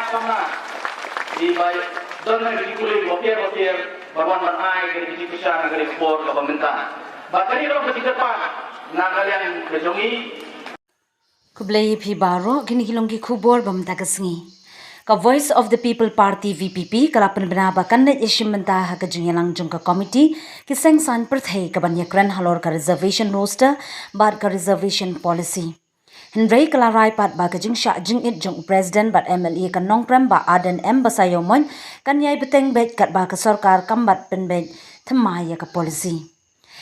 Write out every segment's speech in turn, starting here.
sama di baik dan negeri kulit wakil baruan manai dari di pusat negeri ekspor ke pemerintah. Bahkan ini orang berdepan nak kalian kejongi. Kublai phi baro gini hilongi kubor bamta kasngi. Ka Voice of the People Party VPP kalapan benaba kannet ishimenta ha ka Jingialang jungka committee kiseng san perthai ka banyakran halor ka reservation roster bad ka reservation policy. Henry kalarai pat ba ka jingsha jingit jung president bat MLA ka nongpram ba aden embasayomon kan yai beteng bet kat ba ka sarkar kambat penbet themaya ka policy.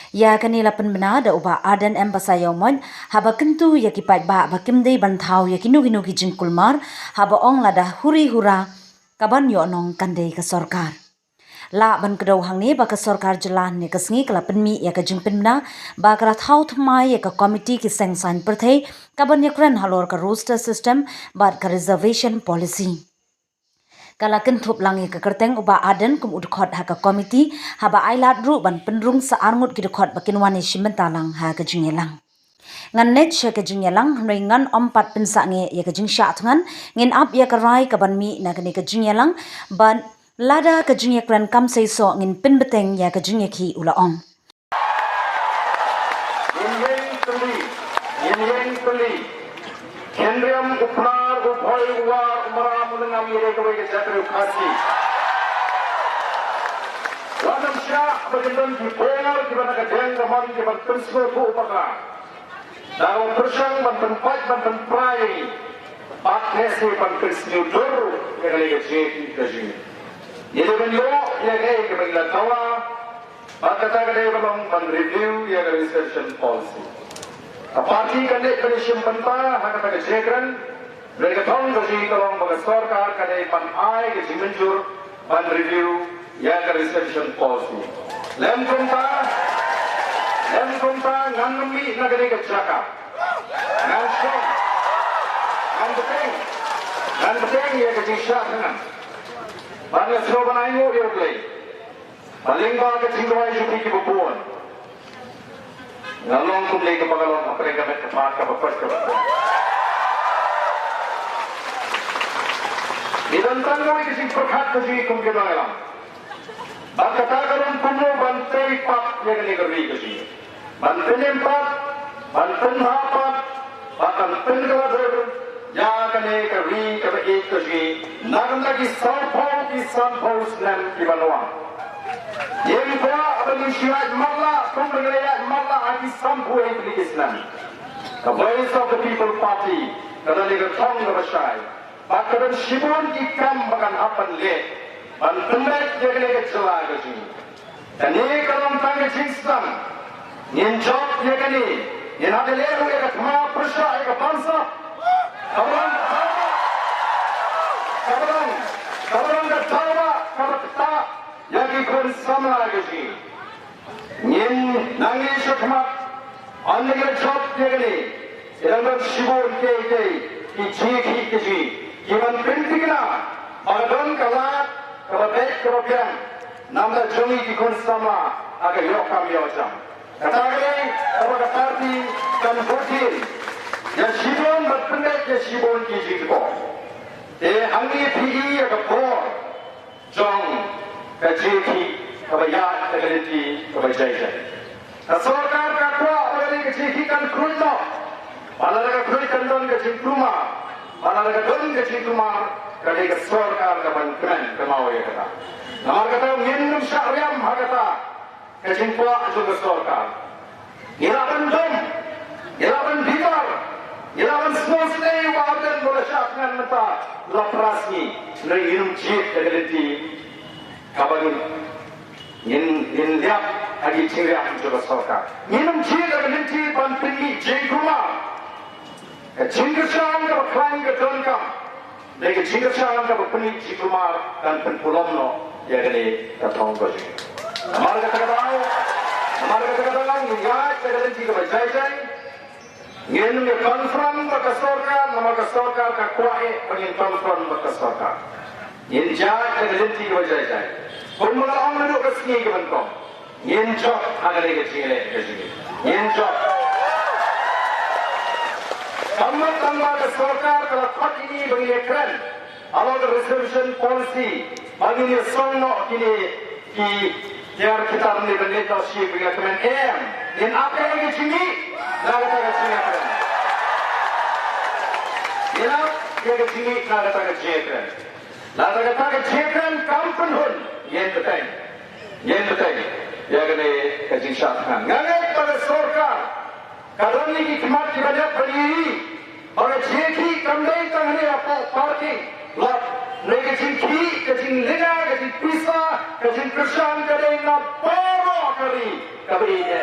Ya kanila penbenada uba adan embasayomon haba kentu ya kipat ba bakimdei bantau ya kinu ki jingkulmar haba ong lada huri hura kaban yo nong kandei ka sarkar. La ban kedau hang ni ba ka sarkar jelan ni kasngi kala penmi ya ka jingpenna ba kala thau thmai ya ka committee ki sengsan perthai kaban yakran halor ka roster system ba ka reservation policy. Kala kentup langi ke kerteng uba aden kum udkhot ha ka committee haba ailat ru ban penrung sa arngut ki dkhot bakin wani shimentalang ha ka Jingialang. Ngan net sha ka Jingialang ringan ompat pensa nge ya ka jingsha tngan ngin ap ya ka rai ka ban mi na ka ni ka Jingialang ban lada ka Jingiakran kam sei so ngin penbeteng ya ka Jingiaki ulaong. Kendriam upnar uphoi uwa umara mulangam yere kawai ke jatru khasi. Wadam sya bagindan di pengar di mana kadang ramai di mana pensko tu upaka. Dalam persang banten pat banten prai. Pakai si banten snyudur yang kali ke jeti kaji. Yere banyo yang kali ke bagi tawa. Kata kadang belum ban review yang reservation policy. Parti kandai penishim penta hak kata kejekran mereka thong doji tolong bagi sarkar kandai pan ai ke jimenjur ban review ya ke reception policy lem konta nganmi nagari ke jaka nganshong nganbeteng ya ke jisha dengan banyak slogan ayu ya play paling ba ke jingwai jupi ki bubuan ngalong kumlay ka pagalong mereka met kepat ka papas ka. Didantang mo ikising perhat ko si kum Jingialang. Bagkatagalan kumo bantay pat yang negeri ko si. Banten empat, banten hapat, banten kawader, ya kane kari kabaik ko si. Nagam lagi sampau senam di Banua. Yang kedua, abang syirat malla, pembenggalian malla agi sampu yang beli Islam. The Voice of the People Party, kerana dia thong bersai. Bakaran shibun ikam bakan apan le, ban pendet dia kena kecelak lagi. Dan ini kalau tangga Islam, yang job dia kena, yang ada leru dia kena persya dia bangsa. Kawan ketawa, kawan ketawa. Yagi kon sama lagi. Nin nangi shakmat, ane ke job degani. Ilangan shibun ke ki kiman pentingna. Bagan kalat, kababek kababian. Namda jongi ki kon sama aga yokam yojam. Katagani kabaga parti kan botin. Ya shibun berpendek ya shibun ki jiko. Hangi pigi aga por jong. Kajiki, kabayat, kagaliti, kabajajan. Sarkar kakwa, orang kajiki kan kruino. Malalaga krui kandon kajing rumah. Malalaga don kajing rumah. Kadai sarkar kaban kren kemau ya kata. Namar kata minum syariam hakata. Kajing kuat juga sarkar. Ilapan dom, ilapan bitar, ilapan small stay wadan bola syaknan mata laprasni. Nai minum jit kagaliti. Kabarun, yin liap agi cingriap juga sarkar. Minum ciri kagaliti bantingi jengkuma. Jingkasang ka klang ka donkam. Lagi jingkasang ka penik jengkuma dan penpulomno ya gani katong goji. Amar kata ngat kagaliti ka bajai. Ngin me konfront baka sarkar ka kuai pangin konfront baka sarkar. Yin jat kagaliti ka bajai. Pemula orang duduk ke sini ke bentong. Yen job ada lagi ke sini. Yen job. Tambah ke sarkar kalau kot ini bagi ekran. along the resolution policy, bagi ni sono kini ki yang kita menilai leadership recommend yang apa yang kecili, nak kata kecili apa? Yang kecili nak kata kecili, nak kata kecili kampun hun, yang betul, yang kene kecil syarkan. Ngangai pada sorkar, kadang ni khidmat kita banyak berdiri, orang jeki kambing kami apa parking, lot. Kecil lina, kecil pisa, kecil kerjaan kadang nak bawa kari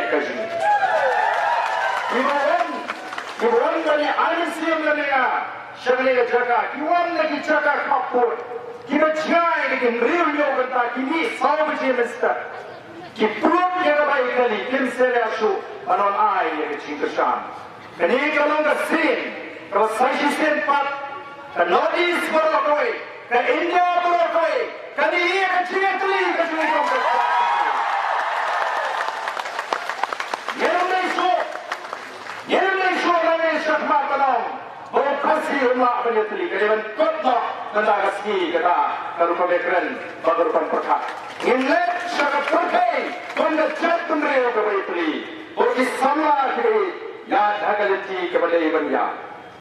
kecil. Kibuan kami alim siam lena, syakli jaga, kibuan lagi jaga kapur, kibuan jai lagi riu yo kata kini sahaja mesti. Kibuan yang baik kali, kim selasu anon ai yang kecil kerjaan. Kini kalau ngasih, kalau saya sen pat, kalau is berlaku. Ke India berlaku, kali ini kecil kongres. Yang Malaysia orang syakmat penong, berkasi umat penyetuli, kemudian kota tentang kasih kata berupa background, berupa perkat. Yang Leit syakat perkai, pendekat penerima penyetuli, berkisah sama kiri, ya dah kaliti kepada ibadah.